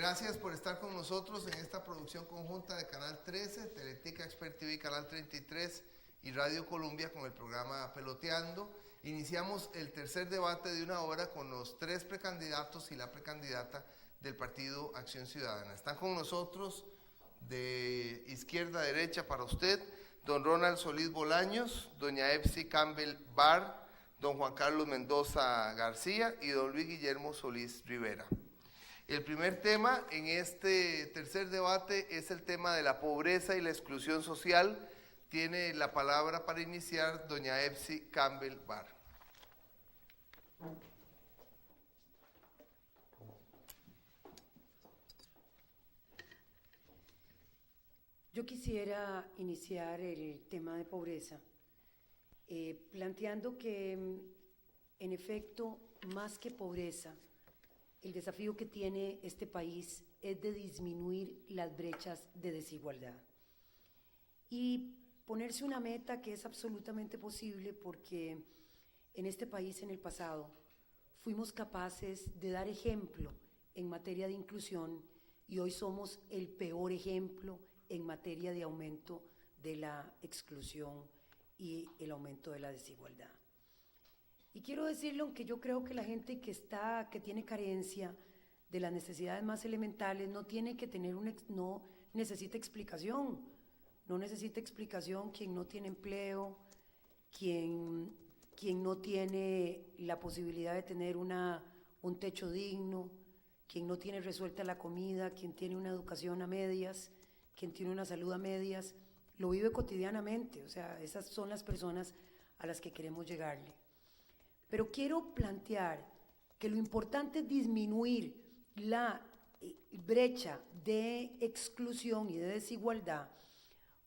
Gracias por estar con nosotros en esta producción conjunta de Canal 13, Teletica Expert TV, Canal 33 y Radio Colombia con el programa Peloteando. Iniciamos el tercer debate de una hora con los 3 precandidatos y la precandidata del Partido Acción Ciudadana. Están con nosotros de izquierda a derecha para usted, don Ronald Solís Bolaños, doña Epsi Campbell Barr, don Juan Carlos Mendoza García y don Luis Guillermo Solís Rivera. El primer tema en este tercer debate es el tema de la pobreza y la exclusión social. Tiene la palabra para iniciar doña Epsi Campbell Barr. Yo quisiera iniciar el tema de pobreza planteando que, en efecto, más que pobreza, el desafío que tiene este país es de disminuir las brechas de desigualdad y ponerse una meta que es absolutamente posible, porque en este país en el pasado fuimos capaces de dar ejemplo en materia de inclusión y hoy somos el peor ejemplo en materia de aumento de la exclusión y el aumento de la desigualdad. Y quiero decirlo, aunque yo creo que la gente que tiene carencia de las necesidades más elementales no necesita explicación. No necesita explicación quien no tiene empleo, quien no tiene la posibilidad de tener un techo digno, quien no tiene resuelta la comida, quien tiene una educación a medias, quien tiene una salud a medias, lo vive cotidianamente. O sea, esas son las personas a las que queremos llegarle. Pero quiero plantear que lo importante es disminuir la brecha de exclusión y de desigualdad,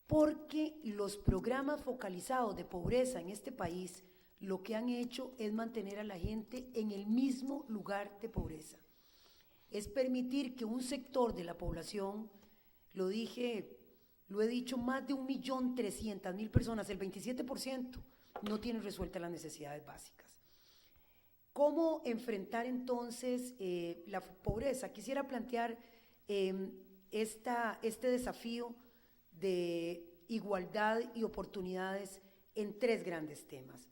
porque los programas focalizados de pobreza en este país lo que han hecho es mantener a la gente en el mismo lugar de pobreza. Es permitir que un sector de la población, lo he dicho, más de 1.300.000 personas, el 27%, no tienen resueltas las necesidades básicas. ¿Cómo enfrentar entonces la pobreza? Quisiera plantear este desafío de igualdad y oportunidades en 3 grandes temas.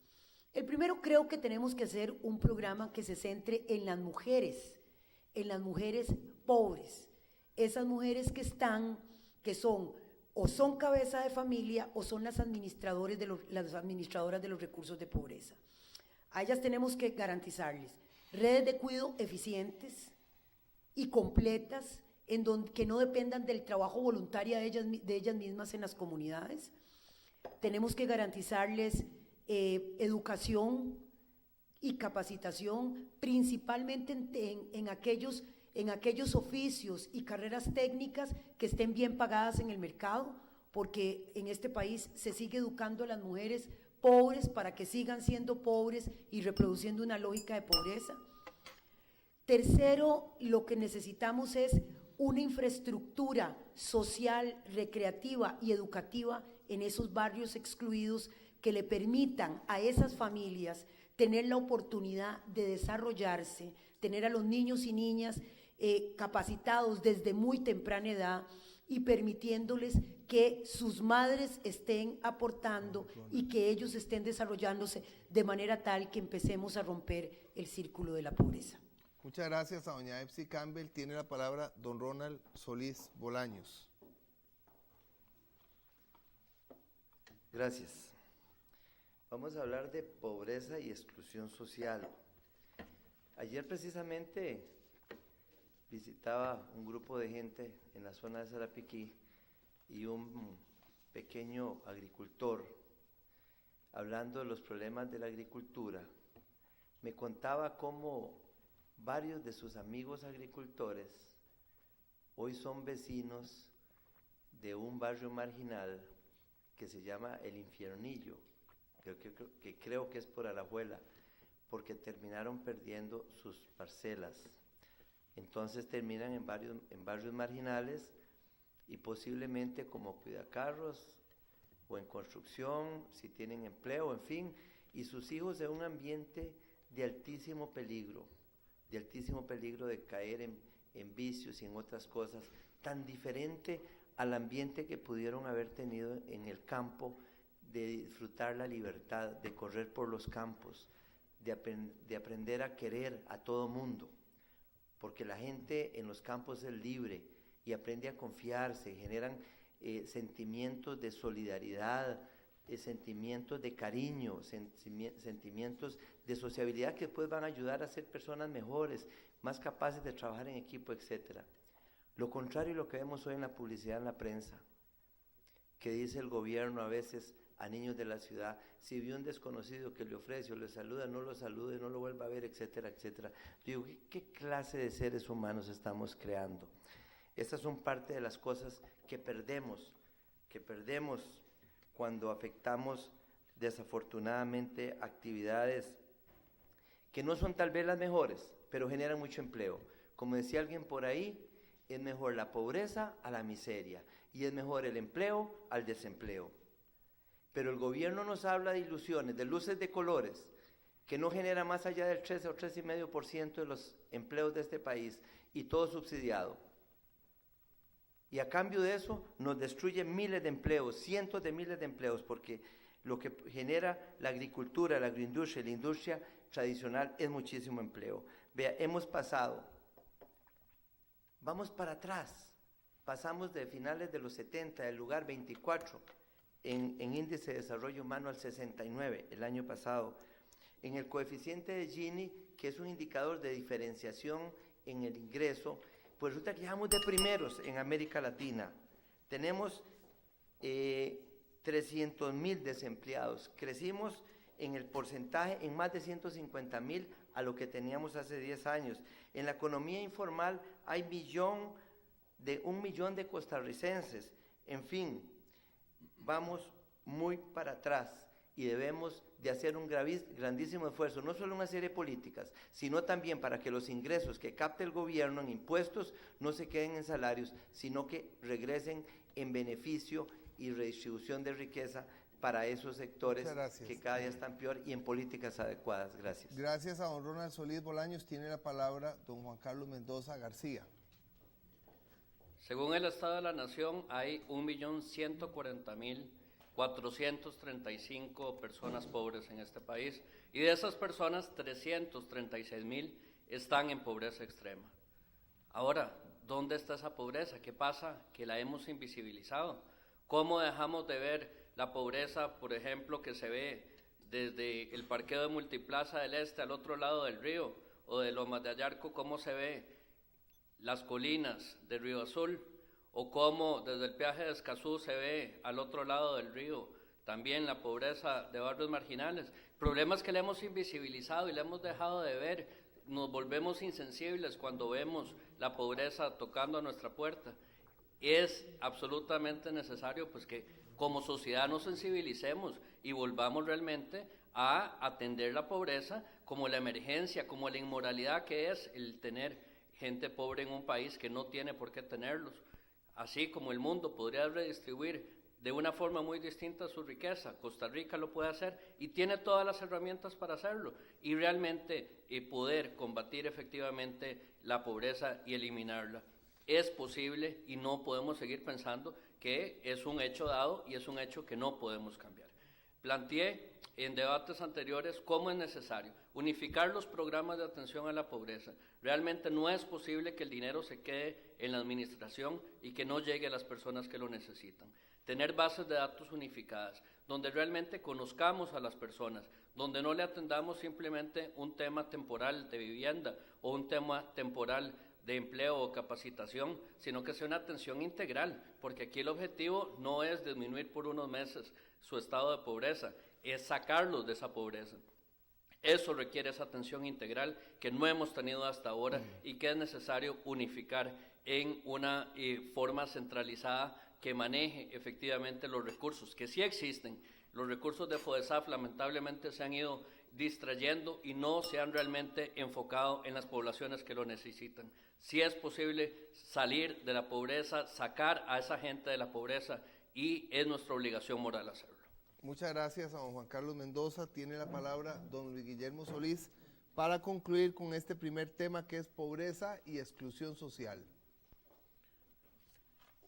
El primero, creo que tenemos que hacer un programa que se centre en las mujeres pobres, esas mujeres que son cabeza de familia o son las administradoras de los recursos de pobreza. A ellas tenemos que garantizarles redes de cuidado eficientes y completas, que no dependan del trabajo voluntario de ellas mismas en las comunidades. Tenemos que garantizarles educación y capacitación, principalmente en aquellos oficios y carreras técnicas que estén bien pagadas en el mercado, porque en este país se sigue educando a las mujeres pobres para que sigan siendo pobres y reproduciendo una lógica de pobreza. Tercero, lo que necesitamos es una infraestructura social, recreativa y educativa en esos barrios excluidos que le permitan a esas familias tener la oportunidad de desarrollarse, tener a los niños y niñas capacitados desde muy temprana edad y permitiéndoles que sus madres estén aportando y que ellos estén desarrollándose de manera tal que empecemos a romper el círculo de la pobreza. Muchas gracias a doña Epsi Campbell. Tiene la palabra don Ronald Solís Bolaños. Gracias. Vamos a hablar de pobreza y exclusión social. Ayer precisamente visitaba un grupo de gente en la zona de Sarapiquí y un pequeño agricultor, hablando de los problemas de la agricultura, me contaba cómo varios de sus amigos agricultores hoy son vecinos de un barrio marginal que se llama El Infiernillo, que creo que es por Alajuela, porque terminaron perdiendo sus parcelas. Entonces terminan en barrios marginales y posiblemente como cuidacarros o en construcción, si tienen empleo, en fin, y sus hijos en un ambiente de altísimo peligro de caer en vicios y en otras cosas, tan diferente al ambiente que pudieron haber tenido en el campo, de disfrutar la libertad, de correr por los campos, de aprender a querer a todo mundo, porque la gente en los campos es libre y aprende a confiarse, generan sentimientos de solidaridad, sentimientos de cariño, sentimientos de sociabilidad que después van a ayudar a ser personas mejores, más capaces de trabajar en equipo, etc. Lo contrario lo que vemos hoy en la publicidad, en la prensa, que dice el gobierno a veces a niños de la ciudad, si vio un desconocido que le ofrece o le saluda, no lo salude, no lo vuelva a ver, etcétera, etcétera. Digo, ¿qué clase de seres humanos estamos creando? Estas son parte de las cosas que perdemos cuando afectamos desafortunadamente actividades que no son tal vez las mejores, pero generan mucho empleo. Como decía alguien por ahí, es mejor la pobreza a la miseria y es mejor el empleo al desempleo. Pero el gobierno nos habla de ilusiones, de luces de colores, que no genera más allá del 13 o 3,5% de los empleos de este país, y todo subsidiado. Y a cambio de eso nos destruye miles de empleos, cientos de miles de empleos, porque lo que genera la agricultura, la agroindustria, la industria tradicional es muchísimo empleo. Vea, vamos para atrás, pasamos de finales de los 70, del lugar 24, en índice de desarrollo humano al 69 el año pasado. En el coeficiente de Gini, que es un indicador de diferenciación en el ingreso, pues resulta que llevamos de primeros en América Latina. Tenemos 300,000 desempleados. Crecimos en el porcentaje en más de 150,000 a lo que teníamos hace 10 años. En la economía informal hay 1,000,000 de costarricenses. En fin, vamos muy para atrás y debemos de hacer un grandísimo esfuerzo, no solo en una serie de políticas, sino también para que los ingresos que capte el gobierno en impuestos no se queden en salarios, sino que regresen en beneficio y redistribución de riqueza para esos sectores que cada día están peor y en políticas adecuadas. Gracias. Gracias a don Ronald Solís Bolaños. Tiene la palabra don Juan Carlos Mendoza García. Según el Estado de la Nación, hay 1,140,435 personas pobres en este país, y de esas personas, 336,000 están en pobreza extrema. Ahora, ¿dónde está esa pobreza? ¿Qué pasa? Que la hemos invisibilizado. ¿Cómo dejamos de ver la pobreza, por ejemplo, que se ve desde el parqueo de Multiplaza del Este al otro lado del río, o de Lomas de Ayarco, cómo se ve las colinas de Río Azul, o cómo desde el peaje de Escazú se ve al otro lado del río también la pobreza de barrios marginales? Problemas que le hemos invisibilizado y le hemos dejado de ver. Nos volvemos insensibles cuando vemos la pobreza tocando a nuestra puerta. Es absolutamente necesario pues que como sociedad nos sensibilicemos y volvamos realmente a atender la pobreza como la emergencia, como la inmoralidad que es el tener gente pobre en un país que no tiene por qué tenerlos. Así como el mundo podría redistribuir de una forma muy distinta su riqueza, Costa Rica lo puede hacer y tiene todas las herramientas para hacerlo y realmente poder combatir efectivamente la pobreza y eliminarla. Es posible y no podemos seguir pensando que es un hecho dado y es un hecho que no podemos cambiar. Planteé en debates anteriores cómo es necesario unificar los programas de atención a la pobreza. Realmente no es posible que el dinero se quede en la administración y que no llegue a las personas que lo necesitan. Tener bases de datos unificadas, donde realmente conozcamos a las personas, donde no le atendamos simplemente un tema temporal de vivienda o un tema temporal de empleo o capacitación, sino que sea una atención integral, porque aquí el objetivo no es disminuir por unos meses su estado de pobreza, es sacarlos de esa pobreza. Eso requiere esa atención integral que no hemos tenido hasta ahora y que es necesario unificar en una forma centralizada que maneje efectivamente los recursos, que sí existen. Los recursos de FODESAF lamentablemente se han ido distrayendo y no se han realmente enfocado en las poblaciones que lo necesitan. Sí es posible salir de la pobreza, sacar a esa gente de la pobreza y es nuestra obligación moral hacerlo. Muchas gracias a don Juan Carlos Mendoza. Tiene la palabra don Luis Guillermo Solís para concluir con este primer tema que es pobreza y exclusión social.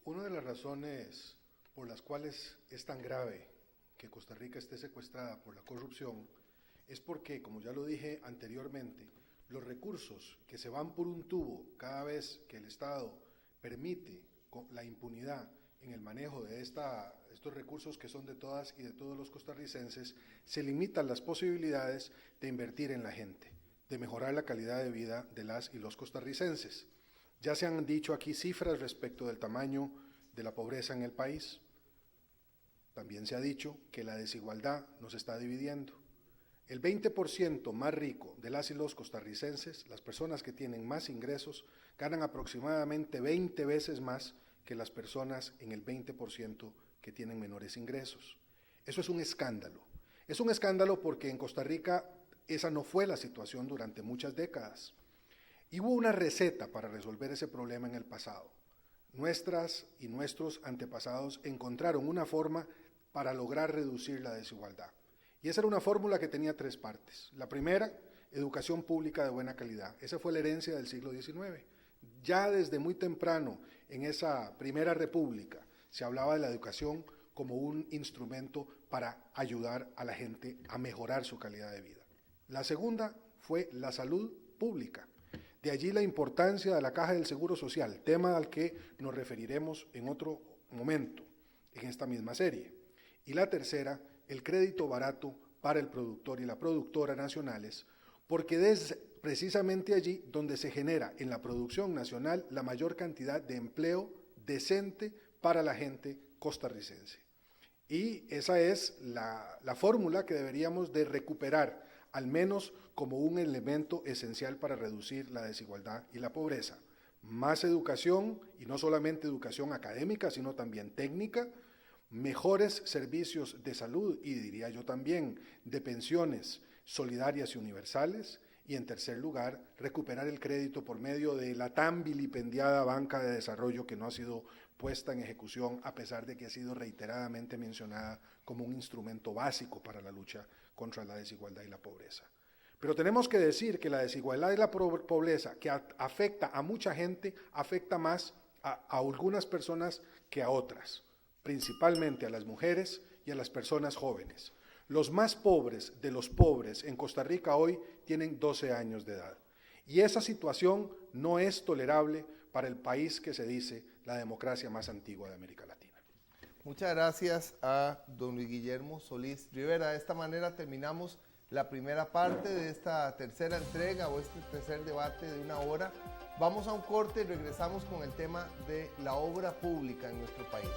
Una de las razones por las cuales es tan grave que Costa Rica esté secuestrada por la corrupción es porque, como ya lo dije anteriormente, los recursos que se van por un tubo cada vez que el Estado permite la impunidad en el manejo de estos recursos que son de todas y de todos los costarricenses, se limitan las posibilidades de invertir en la gente, de mejorar la calidad de vida de las y los costarricenses. Ya se han dicho aquí cifras respecto del tamaño de la pobreza en el país. También se ha dicho que la desigualdad nos está dividiendo. El 20% más rico de las y los costarricenses, las personas que tienen más ingresos, ganan aproximadamente 20 veces más que las personas en el 20% que tienen menores ingresos. Eso es un escándalo. Es un escándalo porque en Costa Rica esa no fue la situación durante muchas décadas. Y hubo una receta para resolver ese problema en el pasado. Nuestras y nuestros antepasados encontraron una forma para lograr reducir la desigualdad. Y esa era una fórmula que tenía 3 partes. La primera, educación pública de buena calidad. Esa fue la herencia del siglo XIX. Ya desde muy temprano, en esa primera república, se hablaba de la educación como un instrumento para ayudar a la gente a mejorar su calidad de vida. La segunda fue la salud pública. De allí la importancia de la Caja del Seguro Social, tema al que nos referiremos en otro momento, en esta misma serie. Y la tercera, el crédito barato para el productor y la productora nacionales, porque es precisamente allí donde se genera en la producción nacional la mayor cantidad de empleo decente para la gente costarricense. Y esa es la fórmula que deberíamos de recuperar, al menos como un elemento esencial para reducir la desigualdad y la pobreza. Más educación, y no solamente educación académica, sino también técnica, mejores servicios de salud y diría yo también de pensiones solidarias y universales, y en tercer lugar, recuperar el crédito por medio de la tan vilipendiada banca de desarrollo que no ha sido puesta en ejecución a pesar de que ha sido reiteradamente mencionada como un instrumento básico para la lucha contra la desigualdad y la pobreza. Pero tenemos que decir que la desigualdad y la pobreza que afecta a mucha gente, afecta más a algunas personas que a otras, principalmente a las mujeres y a las personas jóvenes. Los más pobres de los pobres en Costa Rica hoy tienen 12 años de edad. Y esa situación no es tolerable para el país que se dice la democracia más antigua de América Latina. Muchas gracias a don Luis Guillermo Solís Rivera. De esta manera terminamos la primera parte de esta tercera entrega o este tercer debate de 1 hora. Vamos a un corte y regresamos con el tema de la obra pública en nuestro país.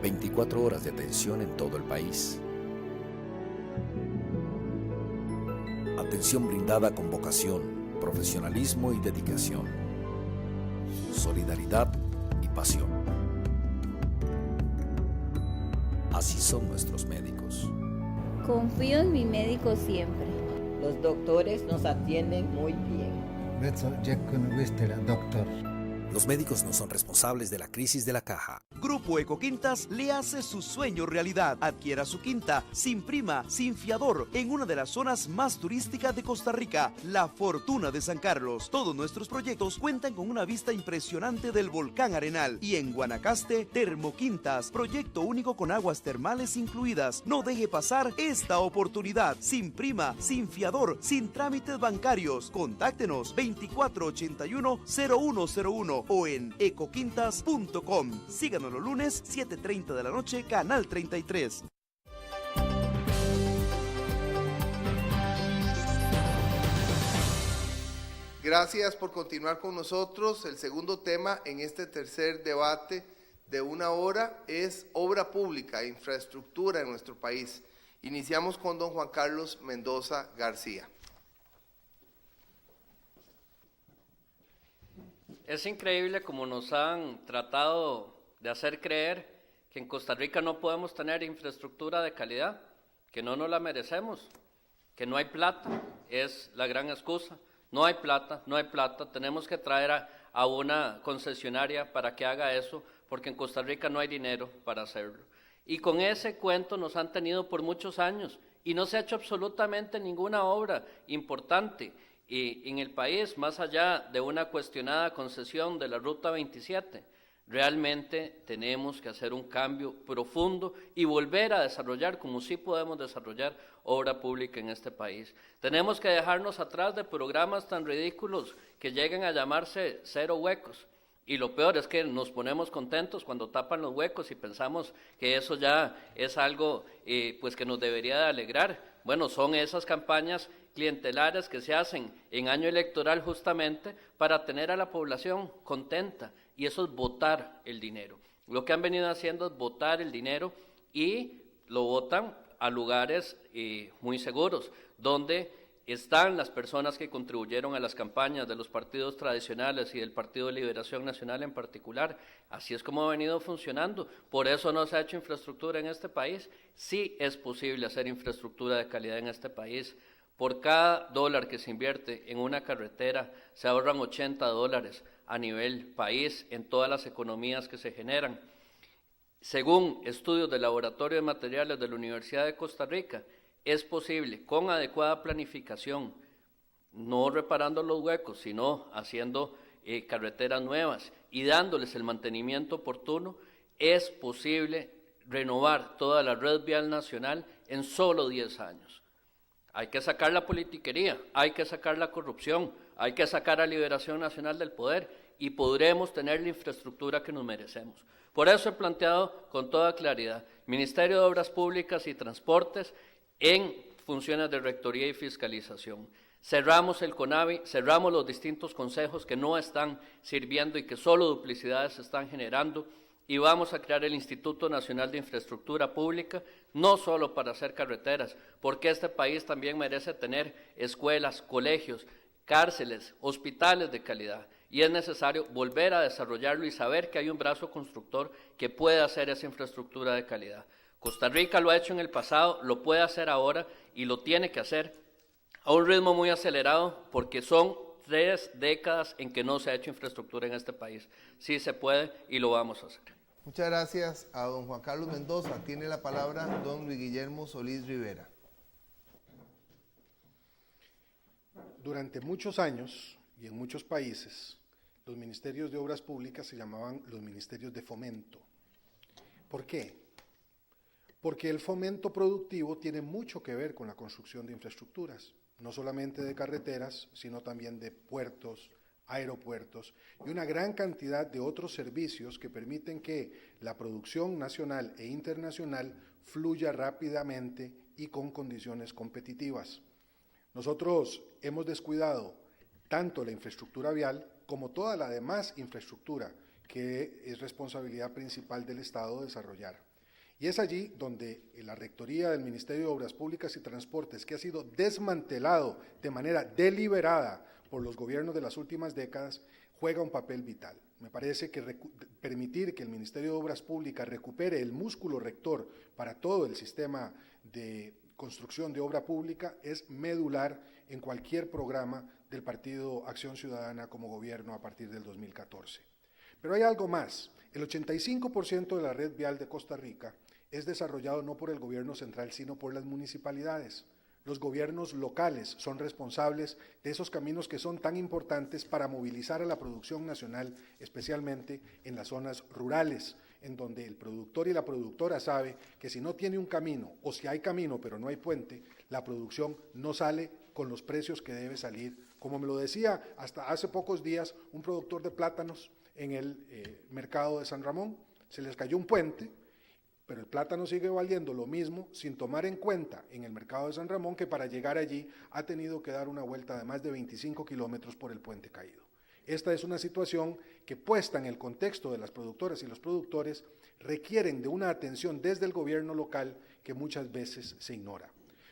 24 horas de atención en todo el país. Atención brindada con vocación, profesionalismo y dedicación. Solidaridad y pasión. Así son nuestros médicos. Confío en mi médico siempre. Los doctores nos atienden muy bien. Los médicos no son responsables de la crisis de la caja. Grupo Ecoquintas le hace su sueño realidad. Adquiera su quinta sin prima, sin fiador, en una de las zonas más turísticas de Costa Rica, La Fortuna de San Carlos. Todos nuestros proyectos cuentan con una vista impresionante del volcán Arenal. Y en Guanacaste, Termoquintas, proyecto único con aguas termales incluidas. No deje pasar esta oportunidad. Sin prima, sin fiador, sin trámites bancarios. Contáctenos 2481-0101 o en ecoquintas.com. Síganos los lunes 7:30 de la noche, Canal 33. Gracias por continuar con nosotros. El segundo tema en este tercer debate de 1 hora es obra pública, infraestructura en nuestro país. Iniciamos con don Juan Carlos Mendoza García. Es increíble como nos han tratado de hacer creer que en Costa Rica no podemos tener infraestructura de calidad, que no nos la merecemos, que no hay plata, es la gran excusa. No hay plata, tenemos que traer a una concesionaria para que haga eso, porque en Costa Rica no hay dinero para hacerlo. Y con ese cuento nos han tenido por muchos años y no se ha hecho absolutamente ninguna obra importante en el país, más allá de una cuestionada concesión de la Ruta 27. Realmente tenemos que hacer un cambio profundo y volver a desarrollar, como sí podemos desarrollar, obra pública en este país. Tenemos que dejarnos atrás de programas tan ridículos que llegan a llamarse cero huecos. Y lo peor es que nos ponemos contentos cuando tapan los huecos y pensamos que eso ya es algo pues que nos debería de alegrar. Bueno, son esas campañas clientelares que se hacen en año electoral justamente para tener a la población contenta, y eso es botar el dinero. Lo que han venido haciendo es botar el dinero y lo botan a lugares muy seguros, donde están las personas que contribuyeron a las campañas de los partidos tradicionales y del Partido de Liberación Nacional en particular. Así es como ha venido funcionando. Por eso no se ha hecho infraestructura en este país. Sí es posible hacer infraestructura de calidad en este país. Por cada dólar que se invierte en una carretera, se ahorran $80 a nivel país en todas las economías que se generan. Según estudios del Laboratorio de Materiales de la Universidad de Costa Rica, es posible, con adecuada planificación, no reparando los huecos, sino haciendo carreteras nuevas y dándoles el mantenimiento oportuno, es posible renovar toda la red vial nacional en solo 10 años. Hay que sacar la politiquería, hay que sacar la corrupción, hay que sacar a Liberación Nacional del poder y podremos tener la infraestructura que nos merecemos. Por eso he planteado con toda claridad, Ministerio de Obras Públicas y Transportes en funciones de rectoría y fiscalización. Cerramos el CONAVI, cerramos los distintos consejos que no están sirviendo y que solo duplicidades están generando, y vamos a crear el Instituto Nacional de Infraestructura Pública, no solo para hacer carreteras, porque este país también merece tener escuelas, colegios, cárceles, hospitales de calidad, y es necesario volver a desarrollarlo y saber que hay un brazo constructor que puede hacer esa infraestructura de calidad. Costa Rica lo ha hecho en el pasado, lo puede hacer ahora y lo tiene que hacer a un ritmo muy acelerado, porque son 3 décadas en que no se ha hecho infraestructura en este país. Sí se puede y lo vamos a hacer. Muchas gracias a don Juan Carlos Mendoza. Tiene la palabra don Luis Guillermo Solís Rivera. Durante muchos años y en muchos países, los ministerios de obras públicas se llamaban los ministerios de fomento. ¿Por qué? Porque el fomento productivo tiene mucho que ver con la construcción de infraestructuras, no solamente de carreteras, sino también de puertos, aeropuertos y una gran cantidad de otros servicios que permiten que la producción nacional e internacional fluya rápidamente y con condiciones competitivas. Nosotros hemos descuidado tanto la infraestructura vial como toda la demás infraestructura que es responsabilidad principal del Estado desarrollar. Y es allí donde la Rectoría del Ministerio de Obras Públicas y Transportes, que ha sido desmantelado de manera deliberada por los gobiernos de las últimas décadas, juega un papel vital. Me parece que permitir que el Ministerio de Obras Públicas recupere el músculo rector para todo el sistema de construcción de obra pública es medular en cualquier programa del Partido Acción Ciudadana como gobierno a partir del 2014. Pero hay algo más. El 85% de la red vial de Costa Rica es desarrollado no por el gobierno central, sino por las municipalidades. Los gobiernos locales son responsables de esos caminos que son tan importantes para movilizar a la producción nacional, especialmente en las zonas rurales, en donde el productor y la productora sabe que si no tiene un camino, o si hay camino pero no hay puente, la producción no sale con los precios que debe salir. Como me lo decía hasta hace pocos días un productor de plátanos en el mercado de San Ramón, se les cayó un puente, pero el plátano sigue valiendo lo mismo sin tomar en cuenta en el mercado de San Ramón que para llegar allí ha tenido que dar una vuelta de más de 25 kilómetros por el puente caído. Esta es una situación que, puesta en el contexto de las productoras y los productores, requieren de una atención desde el gobierno local que muchas veces se ignora.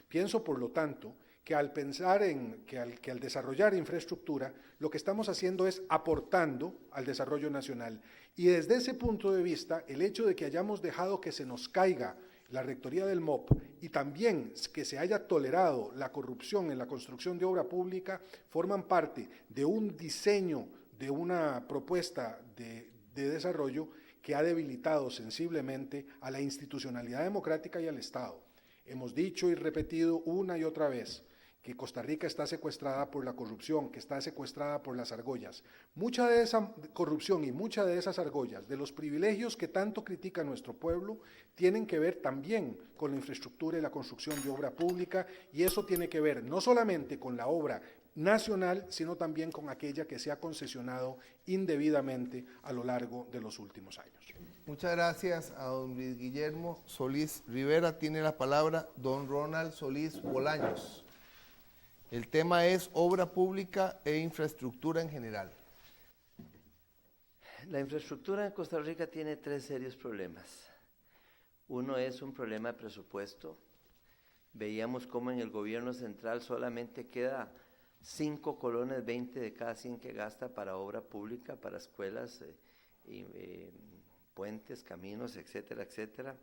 Pienso, por lo tanto, que al pensar en que al desarrollar infraestructura, lo que estamos haciendo es aportando al desarrollo nacional. Y desde ese punto de vista, el hecho de que hayamos dejado que se nos caiga la rectoría del MOP y también que se haya tolerado la corrupción en la construcción de obra pública, forman parte de un diseño, de una propuesta de desarrollo que ha debilitado sensiblemente a la institucionalidad democrática y al Estado. Hemos dicho y repetido una y otra vez que Costa Rica está secuestrada por la corrupción, que está secuestrada por las argollas. Mucha de esa corrupción y mucha de esas argollas, de los privilegios que tanto critica nuestro pueblo, tienen que ver también con la infraestructura y la construcción de obra pública, y eso tiene que ver no solamente con la obra nacional, sino también con aquella que se ha concesionado indebidamente a lo largo de los últimos años. Muchas gracias a don Luis Guillermo Solís Rivera. Tiene la palabra don Ronald Solís Bolaños. El tema es obra pública e infraestructura en general. La infraestructura en Costa Rica tiene 3 serios problemas. Uno es un problema de presupuesto. Veíamos cómo en el gobierno central solamente queda 5 colones 20 de cada 100 que gasta para obra pública, para escuelas, puentes, caminos, etcétera, etcétera.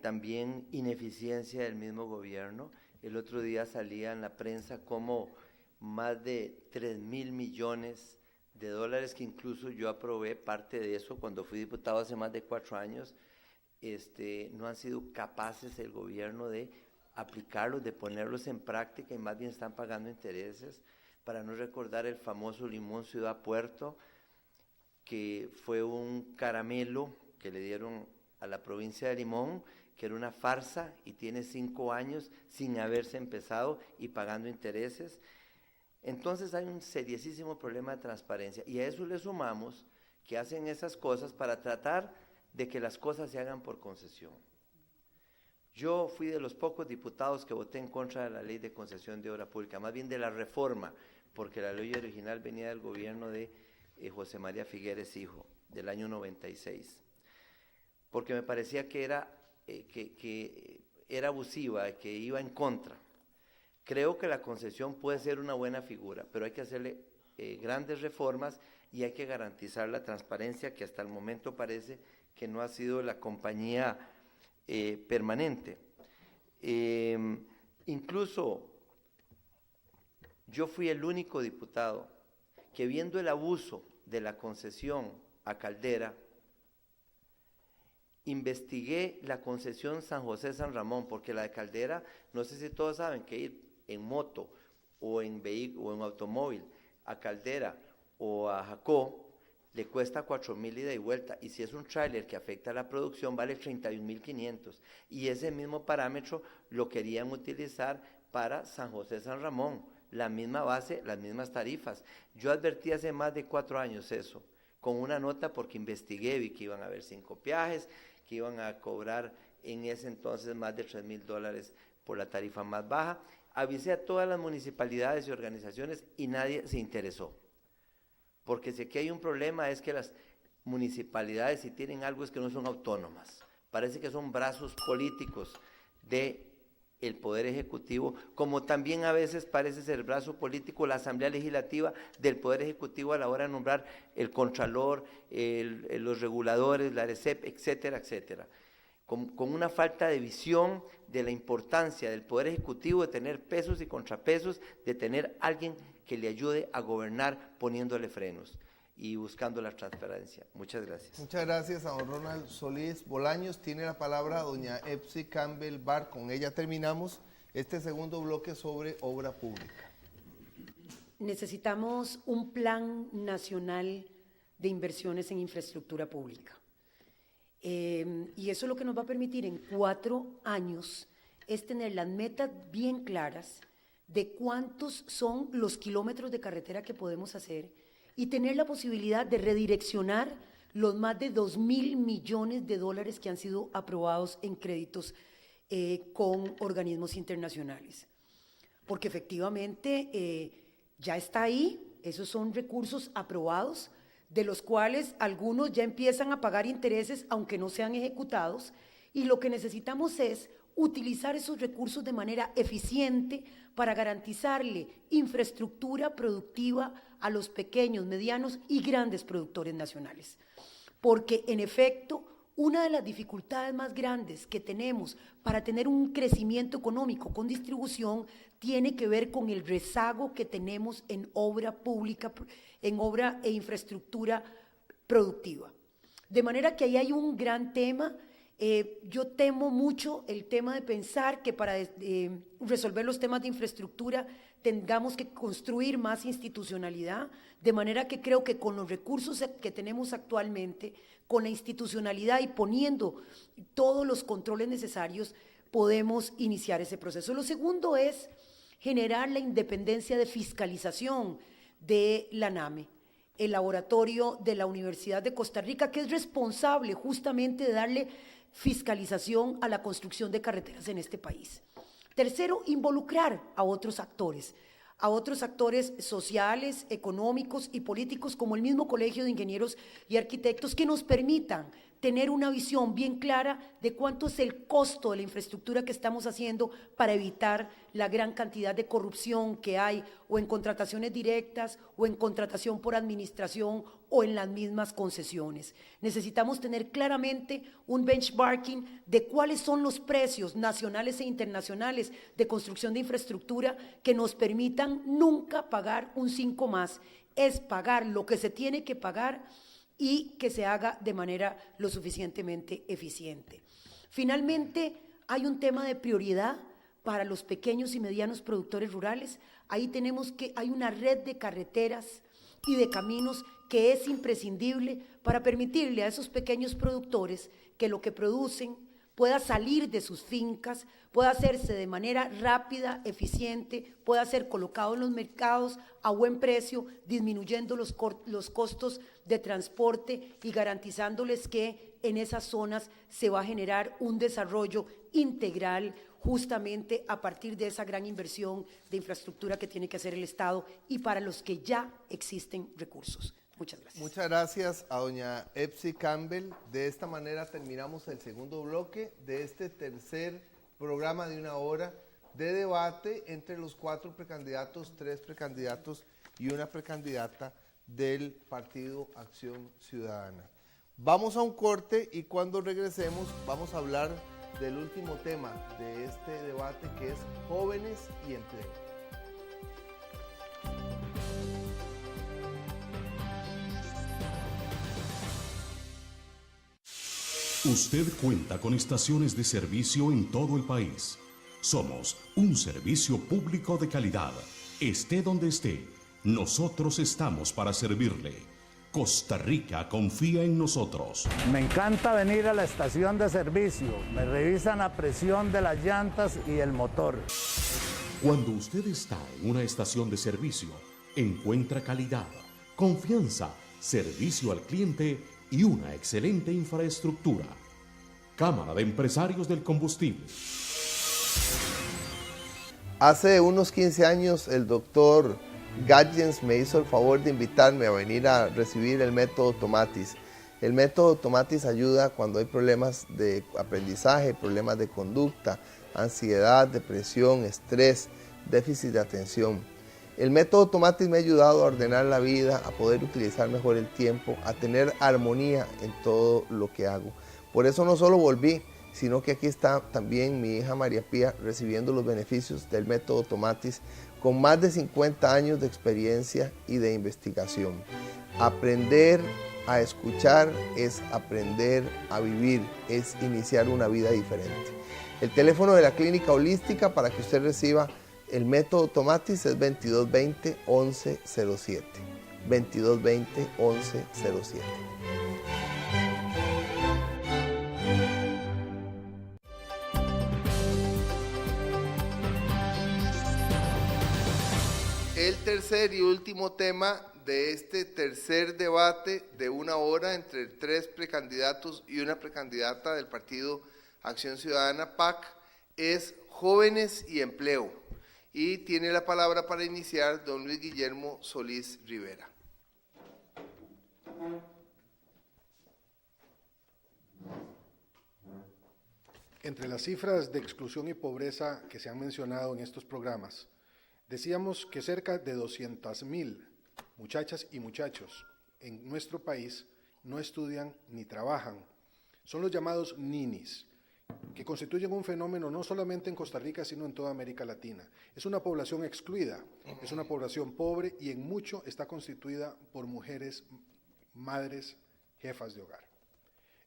También ineficiencia del mismo gobierno. El otro día salía en la prensa como más de 3.000 millones de dólares, que incluso yo aprobé parte de eso cuando fui diputado hace más de 4 años, no han sido capaces el gobierno de aplicarlos, de ponerlos en práctica, y más bien están pagando intereses, para no recordar el famoso Limón Ciudad Puerto, que fue un caramelo que le dieron a la provincia de Limón, que era una farsa y tiene 5 años sin haberse empezado y pagando intereses. Entonces hay un seriosísimo problema de transparencia, y a eso le sumamos que hacen esas cosas para tratar de que las cosas se hagan por concesión. Yo fui de los pocos diputados que voté en contra de la ley de concesión de obra pública, más bien de la reforma, porque la ley original venía del gobierno de José María Figueres Hijo, del año 96, porque me parecía que era abusiva, que iba en contra. Creo que la concesión puede ser una buena figura, pero hay que hacerle grandes reformas y hay que garantizar la transparencia, que hasta el momento parece que no ha sido la compañía permanente. Incluso yo fui el único diputado que, viendo el abuso de la concesión a Caldera, investigué la concesión San José-San Ramón, porque la de Caldera, no sé si todos saben que ir en moto o en vehículo o en automóvil a Caldera o a Jacó le cuesta 4,000 ida y vuelta, y si es un tráiler que afecta a la producción vale 31,500, y ese mismo parámetro lo querían utilizar para San José-San Ramón, la misma base, las mismas tarifas. Yo advertí hace más de 4 años eso, con una nota, porque investigué, vi que iban a haber 5 peajes, que iban a cobrar en ese entonces más de $3,000 por la tarifa más baja. Avisé a todas las municipalidades y organizaciones y nadie se interesó. Porque si aquí hay un problema es que las municipalidades, si tienen algo, es que no son autónomas. Parece que son brazos políticos del Poder Ejecutivo, como también a veces parece ser el brazo político la Asamblea Legislativa del Poder Ejecutivo a la hora de nombrar el Contralor, los reguladores, la ARECEP, etcétera, etcétera. Con una falta de visión de la importancia del Poder Ejecutivo de tener pesos y contrapesos, de tener alguien que le ayude a gobernar poniéndole frenos y buscando la transparencia. Muchas gracias. Muchas gracias a don Ronald Solís Bolaños. Tiene la palabra doña Epsi Campbell Bar. Con ella terminamos este segundo bloque sobre obra pública. Necesitamos un plan nacional de inversiones en infraestructura pública. Y eso lo que nos va a permitir en 4 años es tener las metas bien claras de cuántos son los kilómetros de carretera que podemos hacer y tener la posibilidad de redireccionar los más de $2,000 millones que han sido aprobados en créditos con organismos internacionales. Porque efectivamente ya está ahí, esos son recursos aprobados, de los cuales algunos ya empiezan a pagar intereses aunque no sean ejecutados, y lo que necesitamos es utilizar esos recursos de manera eficiente para garantizarle infraestructura productiva a los pequeños, medianos y grandes productores nacionales. Porque en efecto, una de las dificultades más grandes que tenemos para tener un crecimiento económico con distribución tiene que ver con el rezago que tenemos en obra pública, en obra e infraestructura productiva. De manera que ahí hay un gran tema. Yo temo mucho el tema de pensar que para resolver los temas de infraestructura tengamos que construir más institucionalidad, de manera que creo que con los recursos que tenemos actualmente, con la institucionalidad y poniendo todos los controles necesarios, podemos iniciar ese proceso. Lo segundo es generar la independencia de fiscalización de la NAME, el laboratorio de la Universidad de Costa Rica, que es responsable justamente de darle fiscalización a la construcción de carreteras en este país. Tercero, involucrar a otros actores sociales, económicos y políticos, como el mismo Colegio de Ingenieros y Arquitectos, que nos permitan tener una visión bien clara de cuánto es el costo de la infraestructura que estamos haciendo para evitar la gran cantidad de corrupción que hay o en contrataciones directas o en contratación por administración o en las mismas concesiones. Necesitamos tener claramente un benchmarking de cuáles son los precios nacionales e internacionales de construcción de infraestructura que nos permitan nunca pagar un 5 más, es pagar lo que se tiene que pagar y que se haga de manera lo suficientemente eficiente. Finalmente, hay un tema de prioridad para los pequeños y medianos productores rurales. Ahí hay una red de carreteras y de caminos que es imprescindible para permitirle a esos pequeños productores que lo que producen pueda salir de sus fincas, pueda hacerse de manera rápida, eficiente, pueda ser colocado en los mercados a buen precio, disminuyendo los costos de transporte y garantizándoles que en esas zonas se va a generar un desarrollo integral justamente a partir de esa gran inversión de infraestructura que tiene que hacer el Estado y para los que ya existen recursos. Muchas gracias. Muchas gracias a doña Epsi Campbell. De esta manera terminamos el segundo bloque de este tercer programa de una hora de debate entre los 4 precandidatos, 3 precandidatos y una precandidata del Partido Acción Ciudadana. Vamos a un corte y cuando regresemos vamos a hablar del último tema de este debate, que es jóvenes y empleo. Usted cuenta con estaciones de servicio en todo el país. Somos un servicio público de calidad. Esté donde esté, nosotros estamos para servirle. Costa Rica confía en nosotros. Me encanta venir a la estación de servicio. Me revisan la presión de las llantas y el motor. Cuando usted está en una estación de servicio, encuentra calidad, confianza, servicio al cliente y una excelente infraestructura. Cámara de Empresarios del Combustible. Hace unos 15 años el doctor Gadgens me hizo el favor de invitarme a venir a recibir el método Tomatis. El método Tomatis ayuda cuando hay problemas de aprendizaje, problemas de conducta, ansiedad, depresión, estrés, déficit de atención. El método Tomatis me ha ayudado a ordenar la vida, a poder utilizar mejor el tiempo, a tener armonía en todo lo que hago. Por eso no solo volví, sino que aquí está también mi hija María Pía recibiendo los beneficios del método Tomatis con más de 50 años de experiencia y de investigación. Aprender a escuchar es aprender a vivir, es iniciar una vida diferente. El teléfono de la Clínica Holística para que usted reciba el método Tomatis es 2220-1107. 2220-1107. El tercer y último tema de este tercer debate de una hora entre 3 precandidatos y una precandidata del Partido Acción Ciudadana, PAC, es jóvenes y empleo. Y tiene la palabra para iniciar don Luis Guillermo Solís Rivera. Entre las cifras de exclusión y pobreza que se han mencionado en estos programas, decíamos que cerca de 200,000 muchachas y muchachos en nuestro país no estudian ni trabajan. Son los llamados ninis, que constituyen un fenómeno no solamente en Costa Rica, sino en toda América Latina. Es una población excluida, es una población pobre y en mucho está constituida por mujeres, madres, jefas de hogar.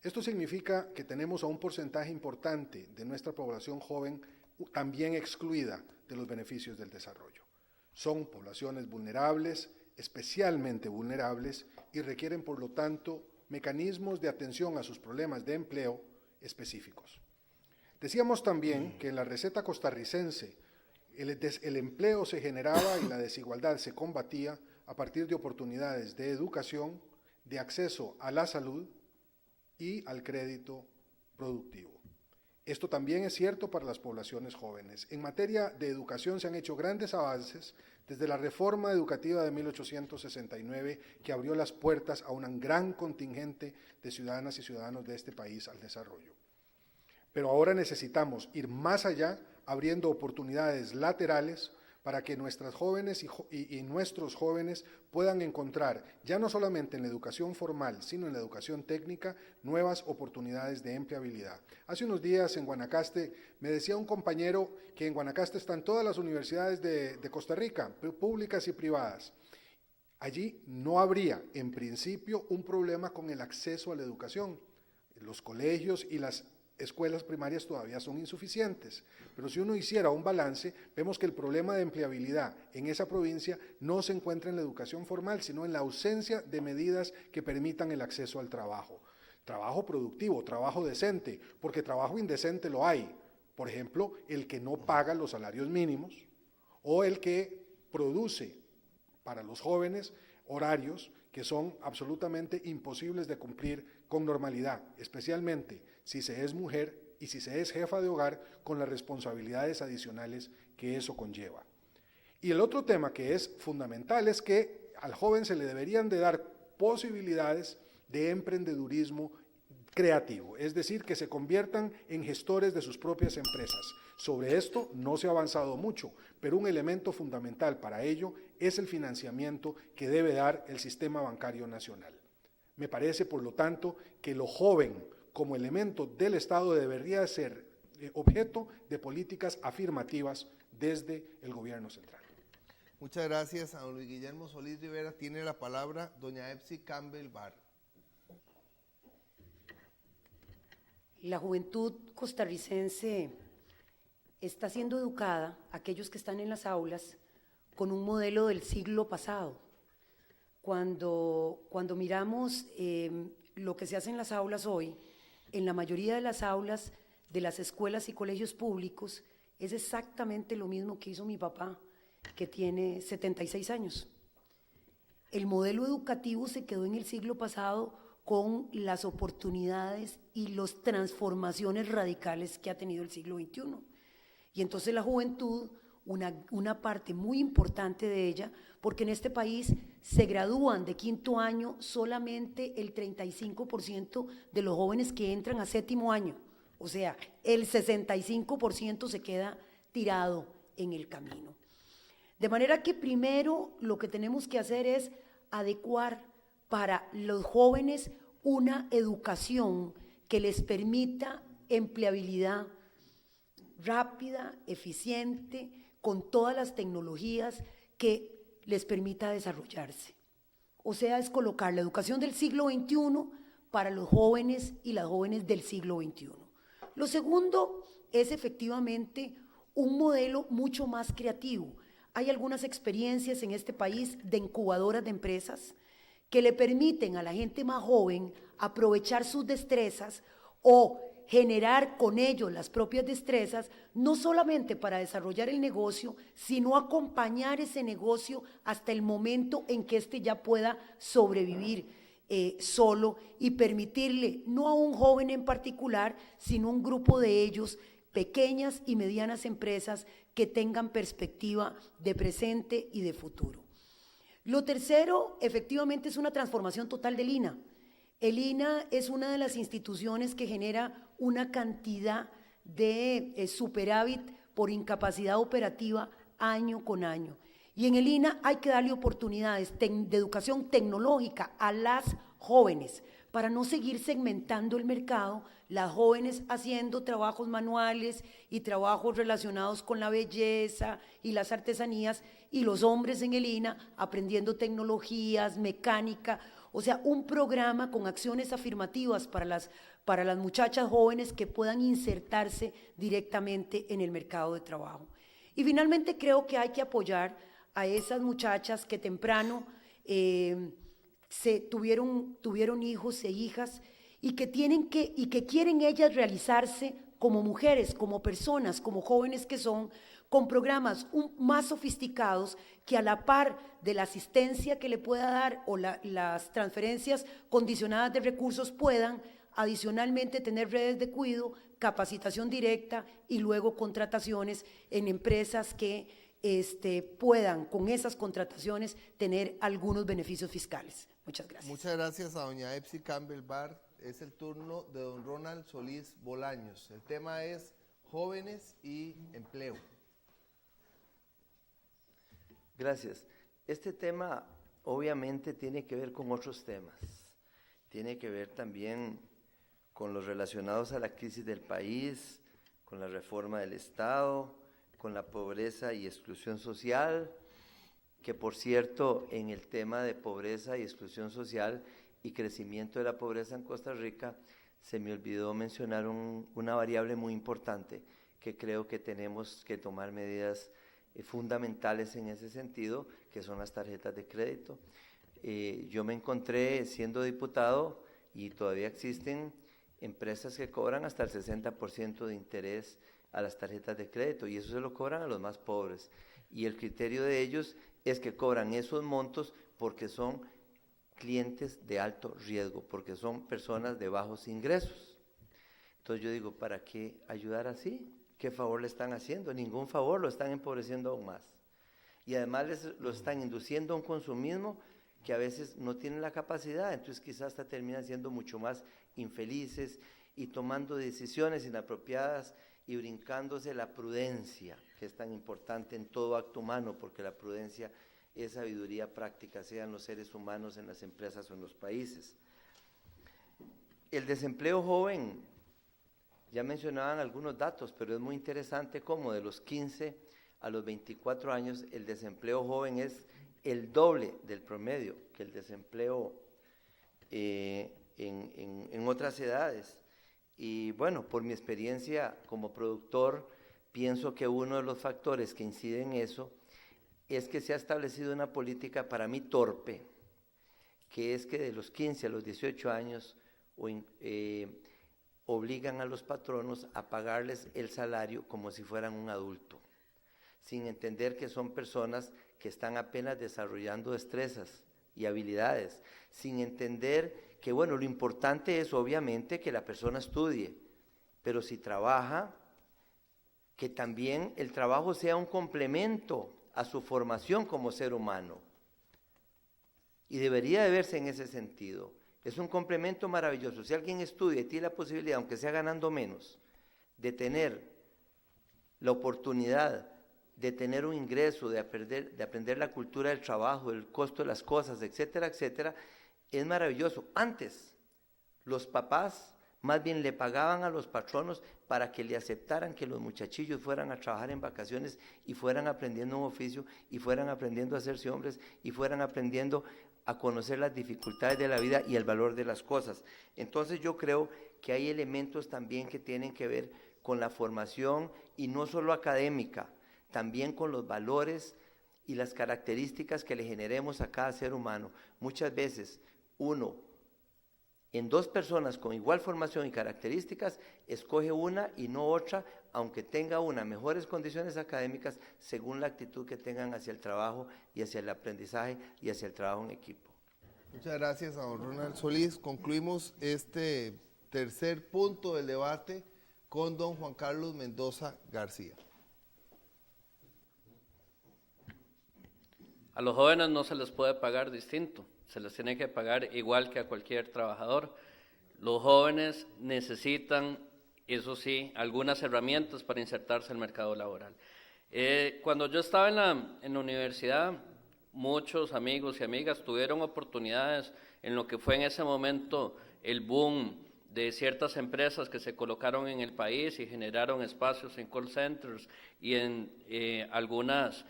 Esto significa que tenemos a un porcentaje importante de nuestra población joven también excluida de los beneficios del desarrollo. Son poblaciones vulnerables, especialmente vulnerables, y requieren, por lo tanto, mecanismos de atención a sus problemas de empleo específicos. Decíamos también que en la receta costarricense el empleo se generaba y la desigualdad se combatía a partir de oportunidades de educación, de acceso a la salud y al crédito productivo. Esto también es cierto para las poblaciones jóvenes. En materia de educación se han hecho grandes avances desde la reforma educativa de 1869, que abrió las puertas a un gran contingente de ciudadanas y ciudadanos de este país al desarrollo. Pero ahora necesitamos ir más allá, abriendo oportunidades laterales para que nuestras jóvenes y nuestros jóvenes puedan encontrar, ya no solamente en la educación formal, sino en la educación técnica, nuevas oportunidades de empleabilidad. Hace unos días en Guanacaste me decía un compañero que en Guanacaste están todas las universidades de Costa Rica, públicas y privadas. Allí no habría, en principio, un problema con el acceso a la educación. Los colegios y las escuelas primarias todavía son insuficientes, pero si uno hiciera un balance, vemos que el problema de empleabilidad en esa provincia no se encuentra en la educación formal, sino en la ausencia de medidas que permitan el acceso al trabajo. Trabajo productivo, trabajo decente, porque trabajo indecente lo hay. Por ejemplo, el que no paga los salarios mínimos o el que produce para los jóvenes horarios que son absolutamente imposibles de cumplir con normalidad, especialmente si se es mujer y si se es jefa de hogar con las responsabilidades adicionales que eso conlleva. Y el otro tema que es fundamental es que al joven se le deberían de dar posibilidades de emprendedurismo creativo, es decir, que se conviertan en gestores de sus propias empresas. Sobre esto no se ha avanzado mucho, pero un elemento fundamental para ello es el financiamiento que debe dar el sistema bancario nacional. Me parece, por lo tanto, que lo joven como elemento del Estado debería ser objeto de políticas afirmativas desde el gobierno central. Muchas gracias a don Luis Guillermo Solís Rivera. Tiene la palabra doña Epsi Campbell Barr. La juventud costarricense está siendo educada, aquellos que están en las aulas, con un modelo del siglo pasado. Cuando miramos lo que se hace en las aulas hoy, en la mayoría de las aulas de las escuelas y colegios públicos, es exactamente lo mismo que hizo mi papá, que tiene 76 años. El modelo educativo se quedó en el siglo pasado con las oportunidades y las transformaciones radicales que ha tenido el siglo XXI. Y entonces la juventud, una parte muy importante de ella, porque en este país se gradúan de quinto año solamente el 35% de los jóvenes que entran a séptimo año, o sea, el 65% se queda tirado en el camino. De manera que primero lo que tenemos que hacer es adecuar para los jóvenes una educación que les permita empleabilidad rápida, eficiente, con todas las tecnologías que les permita desarrollarse. O sea, es colocar la educación del siglo XXI para los jóvenes y las jóvenes del siglo XXI. Lo segundo es efectivamente un modelo mucho más creativo. Hay algunas experiencias en este país de incubadoras de empresas que le permiten a la gente más joven aprovechar sus destrezas o generar con ellos las propias destrezas, no solamente para desarrollar el negocio, sino acompañar ese negocio hasta el momento en que éste ya pueda sobrevivir solo y permitirle, no a un joven en particular, sino a un grupo de ellos, pequeñas y medianas empresas que tengan perspectiva de presente y de futuro. Lo tercero, efectivamente, es una transformación total del INA. El INA es una de las instituciones que genera una cantidad de superávit por incapacidad operativa año con año. Y en el INA hay que darle oportunidades de educación tecnológica a las jóvenes para no seguir segmentando el mercado, las jóvenes haciendo trabajos manuales y trabajos relacionados con la belleza y las artesanías, y los hombres en el INA aprendiendo tecnologías, mecánica O sea, un programa con acciones afirmativas para las muchachas jóvenes que puedan insertarse directamente en el mercado de trabajo. Y finalmente creo que hay que apoyar a esas muchachas que temprano tuvieron hijos e hijas y que quieren ellas realizarse como mujeres, como personas, como jóvenes que son, con programas más sofisticados que a la par de la asistencia que le pueda dar o las transferencias condicionadas de recursos puedan adicionalmente tener redes de cuidado, capacitación directa y luego contrataciones en empresas que puedan con esas contrataciones tener algunos beneficios fiscales. Muchas gracias. Muchas gracias a doña Epsi Campbell Bar. Es el turno de don Ronald Solís Bolaños. El tema es jóvenes y empleo. Gracias. Este tema obviamente tiene que ver con otros temas. Tiene que ver también con los relacionados a la crisis del país, con la reforma del Estado, con la pobreza y exclusión social, que por cierto, en el tema de pobreza y exclusión social y crecimiento de la pobreza en Costa Rica, se me olvidó mencionar una variable muy importante, que creo que tenemos que tomar medidas fundamentales en ese sentido, que son las tarjetas de crédito. Yo me encontré siendo diputado y todavía existen empresas que cobran hasta el 60% de interés a las tarjetas de crédito y eso se lo cobran a los más pobres. Y el criterio de ellos es que cobran esos montos porque son clientes de alto riesgo, porque son personas de bajos ingresos. Entonces yo digo, ¿para qué ayudar así? ¿Qué favor le están haciendo? Ningún favor, lo están empobreciendo aún más. Y además lo están induciendo a un consumismo que a veces no tienen la capacidad, entonces quizás hasta terminan siendo mucho más infelices y tomando decisiones inapropiadas y brincándose la prudencia, que es tan importante en todo acto humano, porque la prudencia es sabiduría práctica, sean los seres humanos, en las empresas o en los países. El desempleo joven, ya mencionaban algunos datos, pero es muy interesante cómo de los 15 a los 24 años el desempleo joven es el doble del promedio que el desempleo en otras edades. Y bueno, por mi experiencia como productor, pienso que uno de los factores que inciden en eso es que se ha establecido una política para mí torpe, que es que de los 15 a los 18 años obligan a los patronos a pagarles el salario como si fueran un adulto, sin entender que son personas que están apenas desarrollando destrezas y habilidades, sin entender que, bueno, lo importante es obviamente que la persona estudie, pero si trabaja, que también el trabajo sea un complemento a su formación como ser humano. Y debería de verse en ese sentido. Es un complemento maravilloso. Si alguien estudia y tiene la posibilidad, aunque sea ganando menos, de tener la oportunidad de tener un ingreso, de aprender la cultura del trabajo, el costo de las cosas, etcétera, etcétera, es maravilloso. Antes, los papás más bien le pagaban a los patronos para que le aceptaran que los muchachillos fueran a trabajar en vacaciones y fueran aprendiendo un oficio y fueran aprendiendo a hacerse hombres y fueran aprendiendo a conocer las dificultades de la vida y el valor de las cosas. Entonces yo creo que hay elementos también que tienen que ver con la formación y no solo académica, también con los valores y las características que le generemos a cada ser humano. Muchas veces uno, en dos personas con igual formación y características, escoge una y no otra, aunque tenga una mejores condiciones académicas, según la actitud que tengan hacia el trabajo y hacia el aprendizaje y hacia el trabajo en equipo. Muchas gracias a don Ronald Solís. Concluimos este tercer punto del debate con don Juan Carlos Mendoza García. A los jóvenes no se les puede pagar distinto, se les tiene que pagar igual que a cualquier trabajador. Los jóvenes necesitan, eso sí, algunas herramientas para insertarse al mercado laboral. Cuando yo estaba en la universidad, muchos amigos y amigas tuvieron oportunidades en lo que fue en ese momento el boom de ciertas empresas que se colocaron en el país y generaron espacios en call centers y en algunas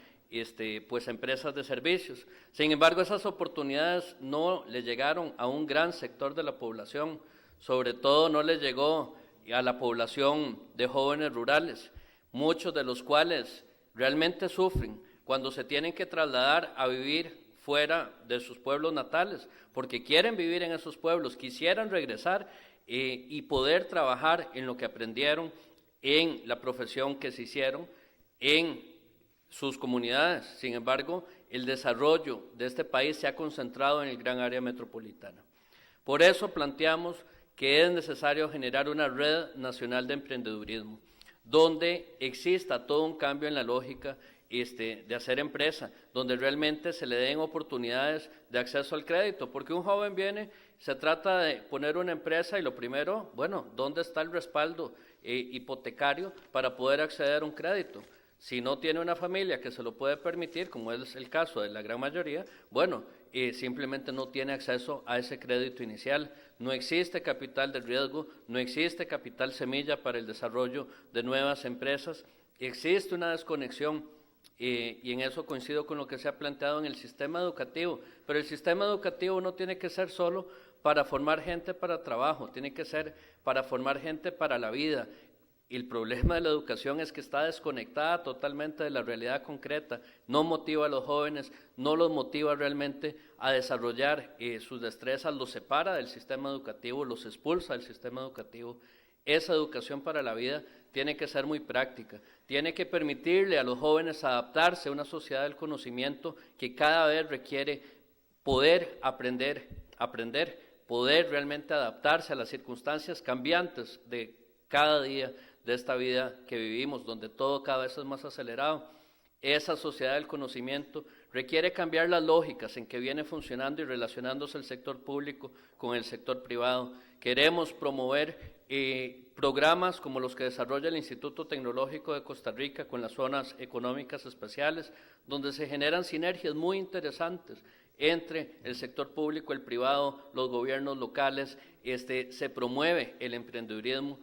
pues empresas de servicios. Sin embargo, esas oportunidades no le llegaron a un gran sector de la población, sobre todo no le llegó a la población de jóvenes rurales, muchos de los cuales realmente sufren cuando se tienen que trasladar a vivir fuera de sus pueblos natales, porque quieren vivir en esos pueblos, quisieran regresar y poder trabajar en lo que aprendieron, en la profesión que se hicieron, en sus comunidades. Sin embargo, el desarrollo de este país se ha concentrado en el gran área metropolitana. Por eso planteamos que es necesario generar una red nacional de emprendedurismo, donde exista todo un cambio en la lógica de hacer empresa, donde realmente se le den oportunidades de acceso al crédito, porque un joven viene, se trata de poner una empresa y lo primero, bueno, ¿dónde está el respaldo hipotecario para poder acceder a un crédito? Si no tiene una familia que se lo puede permitir, como es el caso de la gran mayoría, bueno, simplemente no tiene acceso a ese crédito inicial. No existe capital de riesgo, no existe capital semilla para el desarrollo de nuevas empresas. Existe una desconexión y en eso coincido con lo que se ha planteado en el sistema educativo, pero el sistema educativo no tiene que ser solo para formar gente para trabajo, tiene que ser para formar gente para la vida. El problema de la educación es que está desconectada totalmente de la realidad concreta, no motiva a los jóvenes, no los motiva realmente a desarrollar sus destrezas, los separa del sistema educativo, los expulsa del sistema educativo. Esa educación para la vida tiene que ser muy práctica, tiene que permitirle a los jóvenes adaptarse a una sociedad del conocimiento que cada vez requiere poder aprender, poder realmente adaptarse a las circunstancias cambiantes de cada día de esta vida que vivimos, donde todo cada vez es más acelerado. Esa sociedad del conocimiento requiere cambiar las lógicas en que viene funcionando y relacionándose el sector público con el sector privado. Queremos promover programas como los que desarrolla el Instituto Tecnológico de Costa Rica con las zonas económicas especiales, donde se generan sinergias muy interesantes entre el sector público, el privado, los gobiernos locales. Se promueve el emprendedurismo,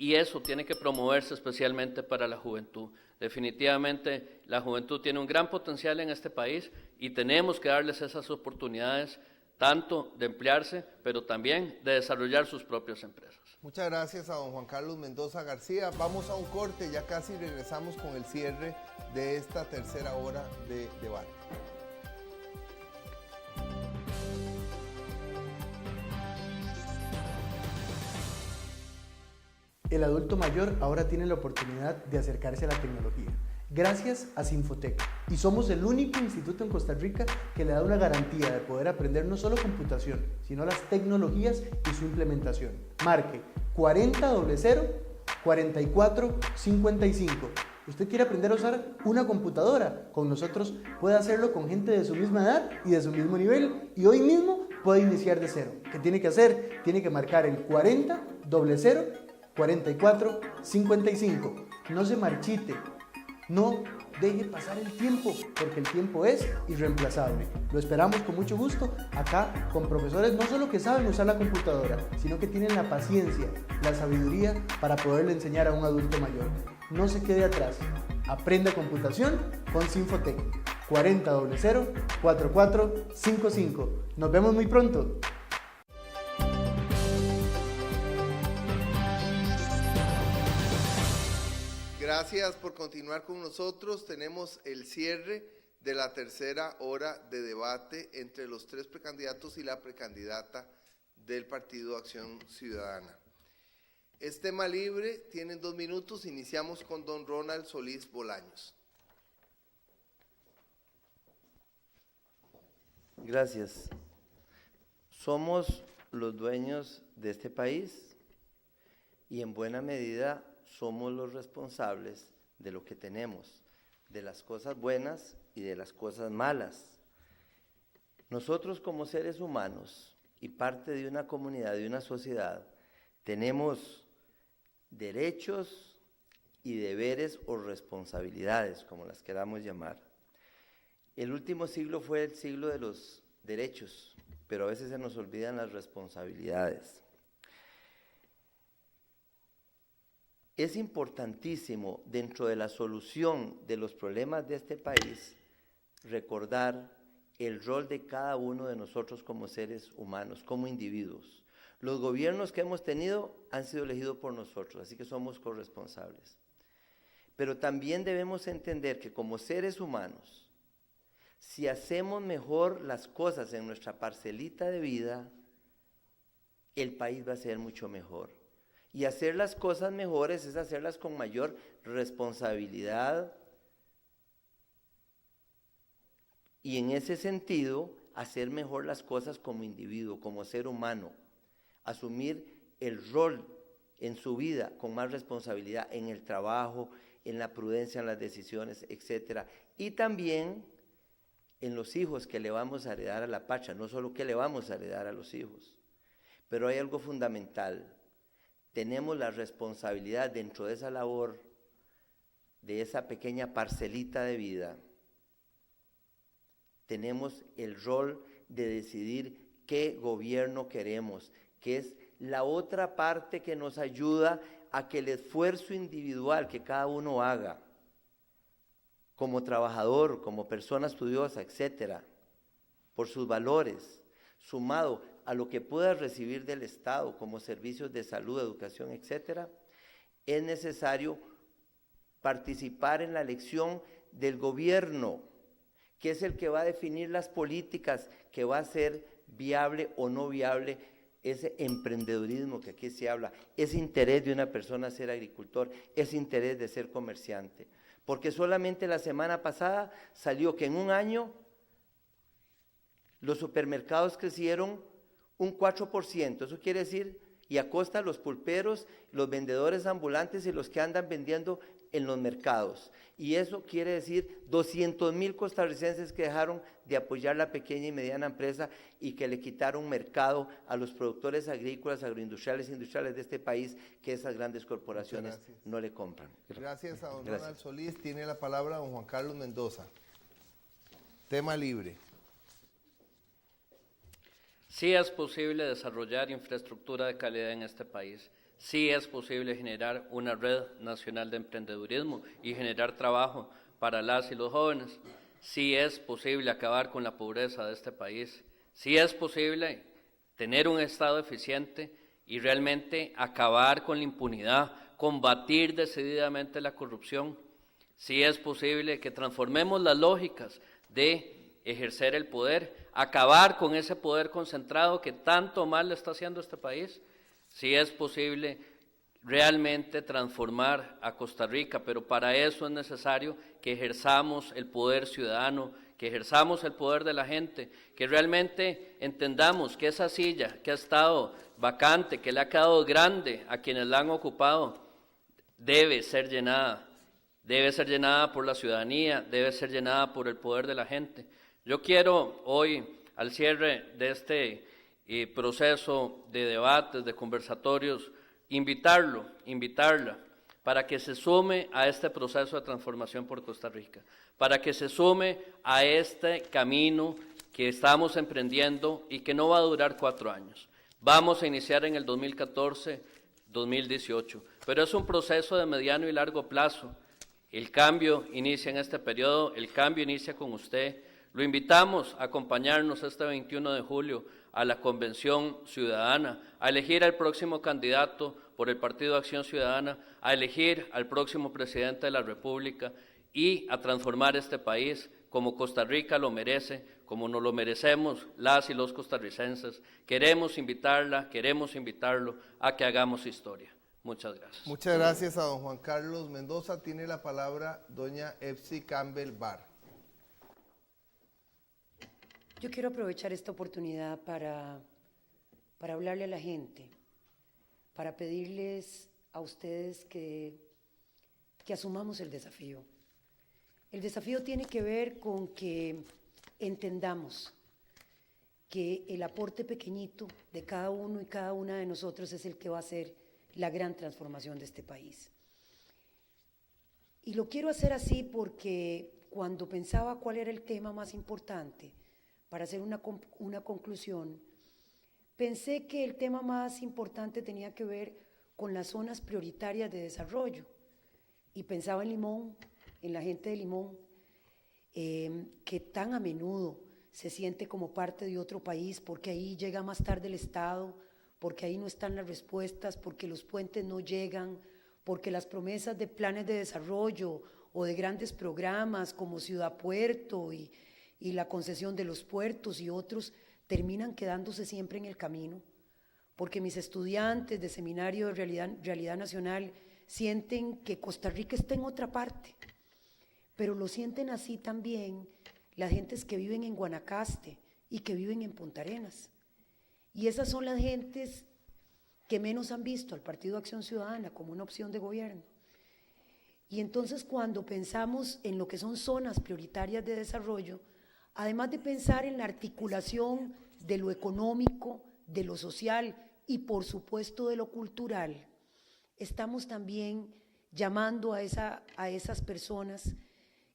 y eso tiene que promoverse especialmente para la juventud. Definitivamente la juventud tiene un gran potencial en este país y tenemos que darles esas oportunidades, tanto de emplearse, pero también de desarrollar sus propias empresas. Muchas gracias a don Juan Carlos Mendoza García. Vamos a un corte, ya casi regresamos con el cierre de esta tercera hora de debate. El adulto mayor ahora tiene la oportunidad de acercarse a la tecnología, gracias a Sinfotec. Y somos el único instituto en Costa Rica que le da una garantía de poder aprender no solo computación, sino las tecnologías y su implementación. Marque 4000-4455. ¿Usted quiere aprender a usar una computadora? Con nosotros puede hacerlo con gente de su misma edad y de su mismo nivel. Y hoy mismo puede iniciar de cero. ¿Qué tiene que hacer? Tiene que marcar el 4000-4455. No se marchite, no deje pasar el tiempo, porque el tiempo es irreemplazable. Lo esperamos con mucho gusto acá con profesores no solo que saben usar la computadora, sino que tienen la paciencia, la sabiduría para poderle enseñar a un adulto mayor. No se quede atrás. Aprenda computación con Sinfotec. 4000-4455. Nos vemos muy pronto. Gracias por continuar con nosotros. Tenemos el cierre de la tercera hora de debate entre los tres precandidatos y la precandidata del Partido Acción Ciudadana. Es tema libre, tienen 2 minutos. Iniciamos con don Ronald Solís Bolaños. Gracias. Somos los dueños de este país y en buena medida somos los responsables de lo que tenemos, de las cosas buenas y de las cosas malas. Nosotros como seres humanos y parte de una comunidad, de una sociedad, tenemos derechos y deberes o responsabilidades, como las queramos llamar. El último siglo fue el siglo de los derechos, pero a veces se nos olvidan las responsabilidades. Es importantísimo dentro de la solución de los problemas de este país recordar el rol de cada uno de nosotros como seres humanos, como individuos. Los gobiernos que hemos tenido han sido elegidos por nosotros, así que somos corresponsables. Pero también debemos entender que como seres humanos, si hacemos mejor las cosas en nuestra parcelita de vida, el país va a ser mucho mejor. Y hacer las cosas mejores es hacerlas con mayor responsabilidad. Y en ese sentido, hacer mejor las cosas como individuo, como ser humano. Asumir el rol en su vida con más responsabilidad en el trabajo, en la prudencia, en las decisiones, etc. Y también en los hijos que le vamos a heredar a la patria, no solo que le vamos a heredar a los hijos. Pero hay algo fundamental. Tenemos la responsabilidad dentro de esa labor, de esa pequeña parcelita de vida, tenemos el rol de decidir qué gobierno queremos, que es la otra parte que nos ayuda a que el esfuerzo individual que cada uno haga, como trabajador, como persona estudiosa, etcétera, por sus valores, sumado a lo que pueda recibir del Estado como servicios de salud, educación, etcétera, es necesario participar en la elección del gobierno, que es el que va a definir las políticas, que va a ser viable o no viable ese emprendedurismo que aquí se habla, ese interés de una persona ser agricultor, ese interés de ser comerciante. Porque solamente la semana pasada salió que en un año los supermercados crecieron un 4%, eso quiere decir, y a costa los pulperos, los vendedores ambulantes y los que andan vendiendo en los mercados. Y eso quiere decir 200,000 costarricenses que dejaron de apoyar la pequeña y mediana empresa y que le quitaron mercado a los productores agrícolas, agroindustriales, industriales de este país, que esas grandes corporaciones no le compran. Gracias a don Ronald Solís. Tiene la palabra don Juan Carlos Mendoza. Tema libre. Sí es posible desarrollar infraestructura de calidad en este país. Sí es posible generar una red nacional de emprendedurismo y generar trabajo para las y los jóvenes. Sí es posible acabar con la pobreza de este país. Sí es posible tener un Estado eficiente y realmente acabar con la impunidad, combatir decididamente la corrupción. Sí es posible que transformemos las lógicas de ejercer el poder, acabar con ese poder concentrado que tanto mal le está haciendo a este país. Sí es posible realmente transformar a Costa Rica, pero para eso es necesario que ejerzamos el poder ciudadano, que ejerzamos el poder de la gente, que realmente entendamos que esa silla que ha estado vacante, que le ha quedado grande a quienes la han ocupado, debe ser llenada por la ciudadanía, debe ser llenada por el poder de la gente. Yo quiero hoy, al cierre de este proceso de debates, de conversatorios, invitarla para que se sume a este proceso de transformación por Costa Rica, para que se sume a este camino que estamos emprendiendo y que no va a durar 4 años. Vamos a iniciar en el 2014, 2018, pero es un proceso de mediano y largo plazo. El cambio inicia en este periodo, el cambio inicia con usted. Lo invitamos a acompañarnos este 21 de julio a la Convención Ciudadana, a elegir al próximo candidato por el Partido Acción Ciudadana, a elegir al próximo presidente de la República y a transformar este país como Costa Rica lo merece, como nos lo merecemos las y los costarricenses. Queremos invitarlo a que hagamos historia. Muchas gracias. Muchas gracias a don Juan Carlos Mendoza. Tiene la palabra doña Epsi Campbell Barr. Yo quiero aprovechar esta oportunidad para hablarle a la gente, para pedirles a ustedes que asumamos el desafío. El desafío tiene que ver con que entendamos que el aporte pequeñito de cada uno y cada una de nosotros es el que va a hacer la gran transformación de este país. Y lo quiero hacer así porque cuando pensaba cuál era el tema más importante para hacer una conclusión, pensé que el tema más importante tenía que ver con las zonas prioritarias de desarrollo. Y pensaba en Limón, en la gente de Limón, que tan a menudo se siente como parte de otro país, porque ahí llega más tarde el Estado, porque ahí no están las respuestas, porque los puentes no llegan, porque las promesas de planes de desarrollo o de grandes programas como Ciudad Puerto y la concesión de los puertos y otros terminan quedándose siempre en el camino, porque mis estudiantes de Seminario de Realidad Nacional sienten que Costa Rica está en otra parte, pero lo sienten así también las gentes que viven en Guanacaste y que viven en Punta Arenas. Y esas son las gentes que menos han visto al Partido Acción Ciudadana como una opción de gobierno. Y entonces cuando pensamos en lo que son zonas prioritarias de desarrollo, además de pensar en la articulación de lo económico, de lo social y por supuesto de lo cultural, estamos también llamando a esas personas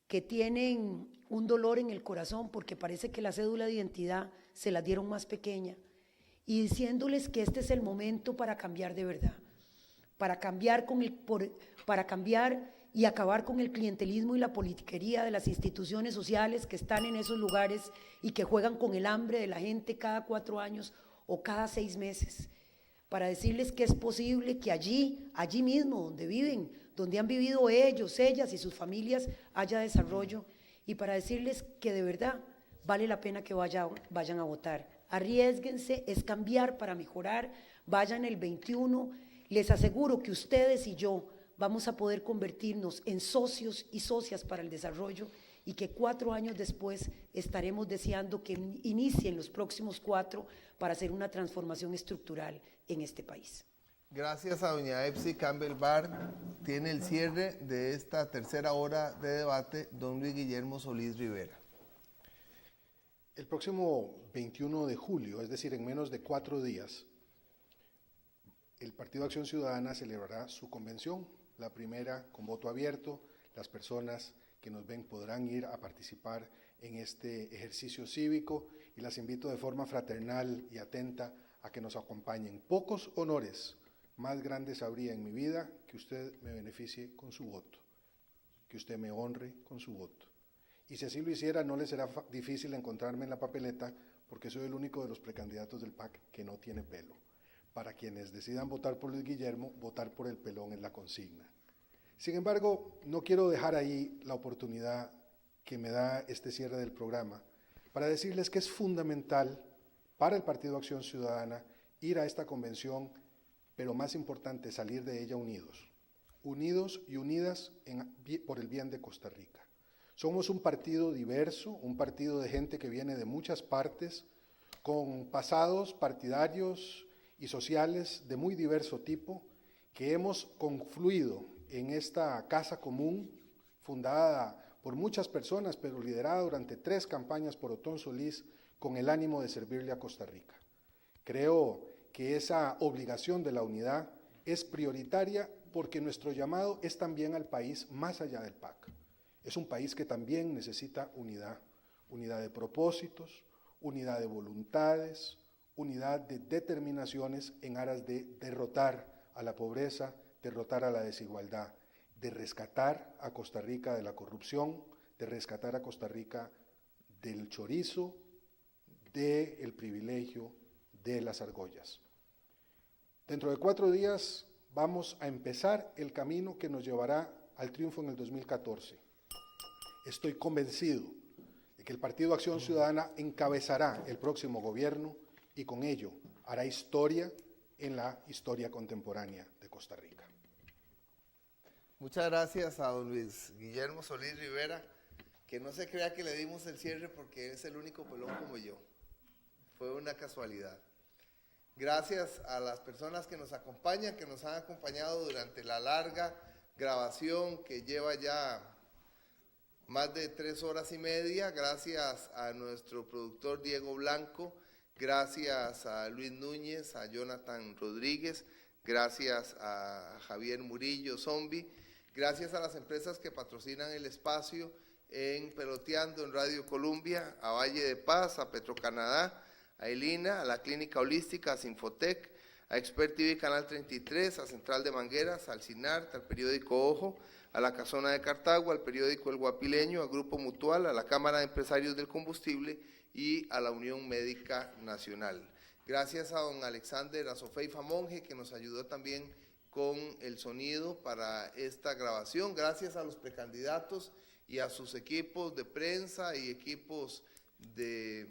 que tienen un dolor en el corazón porque parece que la cédula de identidad se la dieron más pequeña, y diciéndoles que este es el momento para cambiar de verdad, para cambiar y acabar con el clientelismo y la politiquería de las instituciones sociales que están en esos lugares y que juegan con el hambre de la gente cada 4 años o cada 6 meses, para decirles que es posible que allí mismo donde viven, donde han vivido ellos, ellas y sus familias, haya desarrollo, y para decirles que de verdad vale la pena que vayan a votar. Arriésguense, es cambiar para mejorar, vayan el 21, les aseguro que ustedes y yo vamos a poder convertirnos en socios y socias para el desarrollo, y que 4 años después estaremos deseando que inicien los próximos 4 para hacer una transformación estructural en este país. Gracias a doña Epsi Campbell Barr. Tiene el cierre de esta tercera hora de debate don Luis Guillermo Solís Rivera. El próximo 21 de julio, es decir, en menos de 4 días, el Partido Acción Ciudadana celebrará su convención, la primera con voto abierto. Las personas que nos ven podrán ir a participar en este ejercicio cívico y las invito de forma fraternal y atenta a que nos acompañen. Pocos honores más grandes habría en mi vida que usted me beneficie con su voto, que usted me honre con su voto. Y si así lo hiciera, no le será difícil encontrarme en la papeleta, porque soy el único de los precandidatos del PAC que no tiene pelo. Para quienes decidan votar por Luis Guillermo, votar por el pelón es la consigna. Sin embargo, no quiero dejar ahí la oportunidad que me da este cierre del programa para decirles que es fundamental para el Partido Acción Ciudadana ir a esta convención, pero más importante, salir de ella unidos y unidas por el bien de Costa Rica. Somos un partido diverso, un partido de gente que viene de muchas partes, con pasados partidarios y sociales de muy diverso tipo, que hemos confluido en esta casa común, fundada por muchas personas, pero liderada durante 3 campañas por Otón Solís, con el ánimo de servirle a Costa Rica. Creo que esa obligación de la unidad es prioritaria porque nuestro llamado es también al país más allá del PAC. Es un país que también necesita unidad, unidad de propósitos, unidad de voluntades, unidad de determinaciones en aras de derrotar a la pobreza, derrotar a la desigualdad, de rescatar a Costa Rica de la corrupción, de rescatar a Costa Rica del chorizo, del privilegio, de las argollas. Dentro de 4 días vamos a empezar el camino que nos llevará al triunfo en el 2014. Estoy convencido de que el Partido Acción Ciudadana encabezará el próximo gobierno y con ello hará historia en la historia contemporánea de Costa Rica. Muchas gracias a don Luis Guillermo Solís Rivera, que no se crea que le dimos el cierre porque es el único pelón como yo. Fue una casualidad. Gracias a las personas que nos acompañan, que nos han acompañado durante la larga grabación que lleva ya más de 3 horas y media. Gracias a nuestro productor Diego Blanco, gracias a Luis Núñez, a Jonathan Rodríguez, gracias a Javier Murillo Zombi, gracias a las empresas que patrocinan el espacio en Peloteando en Radio Colombia, a Valle de Paz, a Petrocanadá, a Elina, a la Clínica Holística, a Sinfotec, a Expert TV Canal 33, a Central de Mangueras, al CINART, al periódico Ojo, a la Casona de Cartago, al periódico El Guapileño, al Grupo Mutual, a la Cámara de Empresarios del Combustible y a la Unión Médica Nacional. Gracias a don Alexander Azofeifa Monge, que nos ayudó también con el sonido para esta grabación. Gracias a los precandidatos y a sus equipos de prensa y equipos de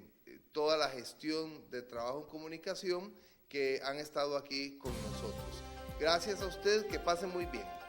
toda la gestión de trabajo en comunicación que han estado aquí con nosotros. Gracias a usted, que pasen muy bien.